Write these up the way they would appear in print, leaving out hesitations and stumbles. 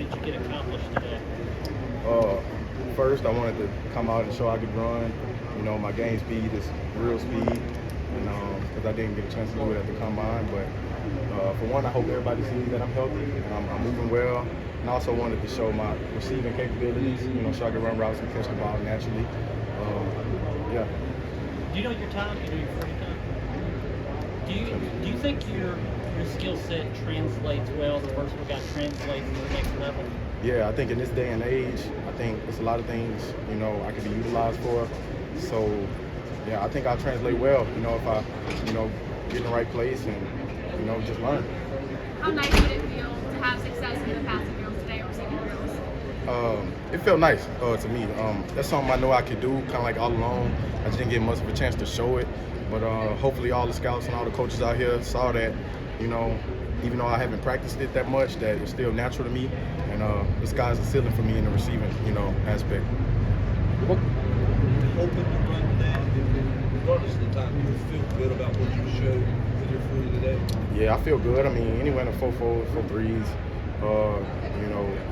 did you get accomplished today? First, I wanted to come out and show I could run. My game speed is real speed, and because I didn't get a chance to do it at the combine. But for one, I hope everybody sees that I'm healthy and I'm moving well. And I also wanted to show my receiving capabilities, so I can run routes and catch the ball naturally. Yeah. Do you know your time? Do you know your 40 time? Do you think your skill set translates well? The versatile guy translates to the next level? Yeah, I think in this day and age, I think there's a lot of things, I could be utilized for. So, yeah, I think I'll translate well, if I, get in the right place and, just learn. How nice would it feel to have success in the passing drills today or receiving drills? It felt nice to me. That's something I know I could do kind of like all along. I just didn't get much of a chance to show it. But hopefully all the scouts and all the coaches out here saw that, even though I haven't practiced it that much, that it's still natural to me. And the sky's the ceiling for me in the receiving, aspect. Open to run down, regardless of the time, you feel good about what you showed with your 40 today? Yeah, I feel good. I mean, anywhere in the 4.4s, 4.3s,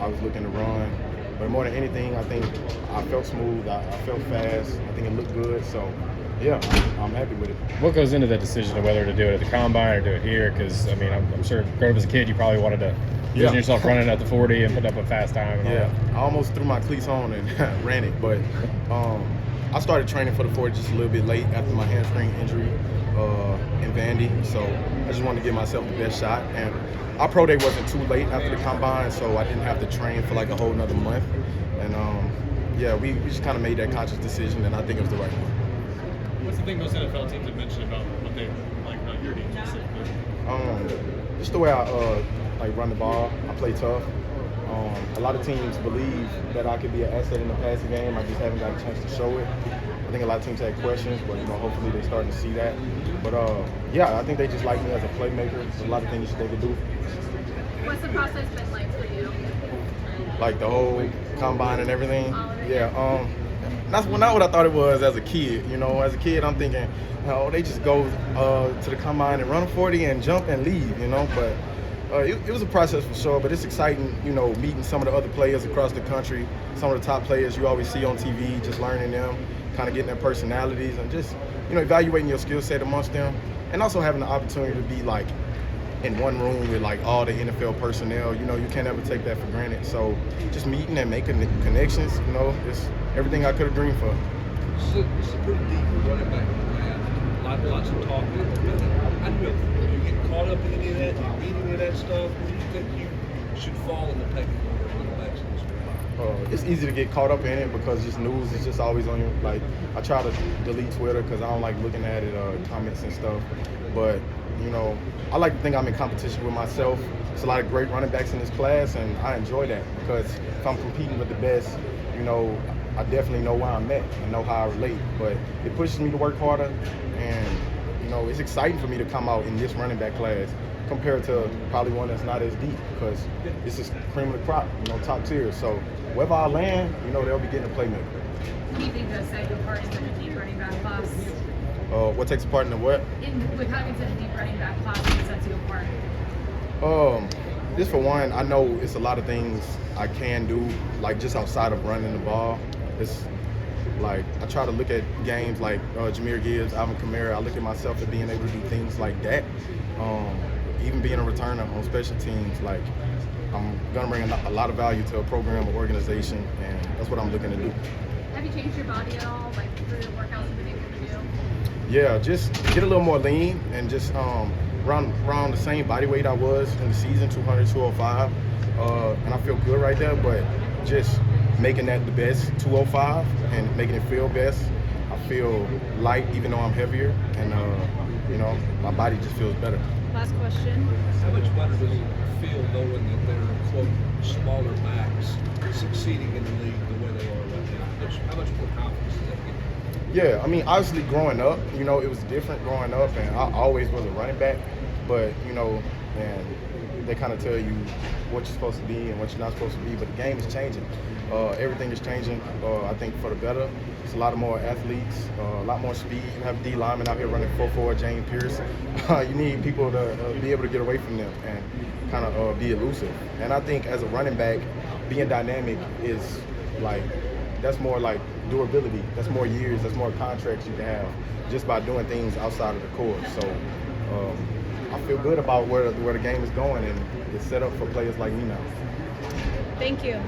I was looking to run. But more than anything, I think I felt smooth. I felt fast. I think it looked good. So, yeah, I'm happy with it. What goes into that decision of whether to do it at the combine or do it here? Because, I mean, I'm sure growing up as a kid, you probably wanted to envision yourself running at the 40 and putting up a fast time. And all that. I almost threw my cleats on and ran it. But I started training for the 40 just a little bit late after my hamstring injury in Vandy. So I just wanted to give myself the best shot. And our pro day wasn't too late after the combine, so I didn't have to train for like a whole nother month. And we just kind of made that conscious decision, and I think it was the right one. What's the thing most NFL teams have mentioned about what they like about your team specifically? Just the way I run the ball. I play tough. A lot of teams believe that I could be an asset in the passing game. I just haven't got a chance to show it. I think a lot of teams had questions, but hopefully they're starting to see that. But I think they just like me as a playmaker. There's a lot of things they could do. What's the process been like for you? Like the whole combine and everything. Yeah. That's not what I thought it was as a kid. As a kid, I'm thinking, they just go to the combine and run a 40 and jump and leave. But it was a process for sure. But it's exciting, meeting some of the other players across the country, some of the top players you always see on TV, just learning them, kind of getting their personalities, and just evaluating your skill set amongst them, and also having the opportunity to be like in one room with like all the NFL personnel. You can't ever take that for granted. So just meeting and making the connections, it's everything I could have dreamed for. It's a pretty deep running back draft. Lots of talk. How do you get caught up in any of that? Do you read any of that stuff? Where do you think you should fall in the pecking order of running backs in this draft? It's easy to get caught up in it because just news is just always on you. Like, I try to delete Twitter because I don't like looking at it, comments and stuff. But I like to think I'm in competition with myself. There's a lot of great running backs in this class, and I enjoy that because if I'm competing with the best, I definitely know where I'm at and know how I relate. But it pushes me to work harder, and it's exciting for me to come out in this running back class compared to probably one that's not as deep because this is cream of the crop, top tier. So wherever I land, they'll be getting a playmaker. What do you think does set you apart in such a deep running back class? What takes part in the what? With having such a deep running back class, what sets you apart? Just for one, I know it's a lot of things I can do, like just outside of running the ball. It's like I try to look at games like Jahmyr Gibbs, Alvin Kamara. I look at myself as being able to do things like that. Even being a returner on special teams, like I'm gonna bring a lot of value to a program or organization, and that's what I'm looking to do. Have you changed your body at all, like through the workouts you've been able to do? Yeah, just get a little more lean and just around the same body weight I was in the season, 200, 205. And I feel good right there, but just making that the best 205 and making it feel best. I feel light even though I'm heavier, and my body just feels better. Last question. How much better does it feel knowing that they're, quote, smaller backs succeeding in the league the way they are right now? How much more confidence does that give you? Yeah, I mean, obviously growing up, it was different growing up, and I always was a running back. But, and they kind of tell you what you're supposed to be and what you're not supposed to be. But the game is changing. Everything is changing. I think for the better. It's a lot of more athletes, a lot more speed. You have D linemen out here running 4.4, James Pierce. You need people to be able to get away from them and kind of be elusive. And I think as a running back, being dynamic is like, that's more like durability. That's more years. That's more contracts you can have just by doing things outside of the course. So I feel good about where the game is going, and it's set up for players like me now. Thank you.